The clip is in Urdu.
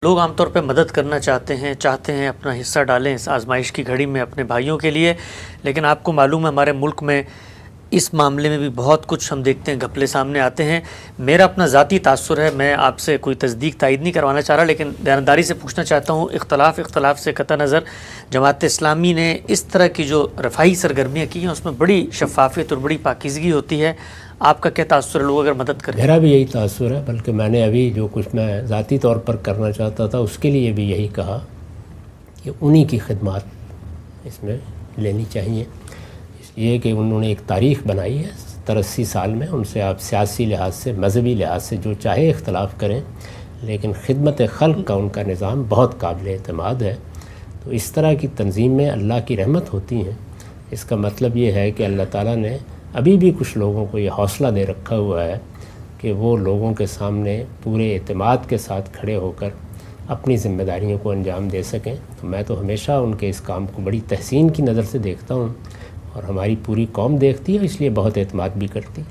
لوگ عام طور پہ مدد کرنا چاہتے ہیں اپنا حصہ ڈالیں اس آزمائش کی گھڑی میں اپنے بھائیوں کے لیے، لیکن آپ کو معلوم ہے ہمارے ملک میں اس معاملے میں بھی بہت کچھ ہم دیکھتے ہیں گھپلے سامنے آتے ہیں۔ میرا اپنا ذاتی تاثر ہے، میں آپ سے کوئی تصدیق تائید نہیں کروانا چاہ رہا، لیکن دیانتداری سے پوچھنا چاہتا ہوں، اختلاف سے قطع نظر جماعت اسلامی نے اس طرح کی جو رفاہی سرگرمیاں کی ہیں اس میں بڑی شفافیت اور بڑی پاکیزگی ہوتی ہے۔ آپ کا کیا تاثر ہے لوگ اگر مدد کریں؟ میرا بھی یہی تاثر ہے، بلکہ میں نے ابھی جو کچھ میں ذاتی طور پر کرنا چاہتا تھا اس کے لیے بھی یہی کہا کہ انہی کی خدمات اس میں لینی چاہیے، اس لیے کہ انہوں نے ایک تاریخ بنائی ہے 70-80 سال میں۔ ان سے آپ سیاسی لحاظ سے، مذہبی لحاظ سے جو چاہے اختلاف کریں، لیکن خدمت خلق کا ان کا نظام بہت قابل اعتماد ہے۔ تو اس طرح کی تنظیم میں اللہ کی رحمت ہوتی ہیں۔ اس کا مطلب یہ ہے کہ اللہ تعالیٰ نے ابھی بھی کچھ لوگوں کو یہ حوصلہ دے رکھا ہوا ہے کہ وہ لوگوں کے سامنے پورے اعتماد کے ساتھ کھڑے ہو کر اپنی ذمہ داریوں کو انجام دے سکیں۔ تو میں تو ہمیشہ ان کے اس کام کو بڑی تحسین کی نظر سے دیکھتا ہوں، اور ہماری پوری قوم دیکھتی ہے، اس لیے بہت اعتماد بھی کرتی ہے۔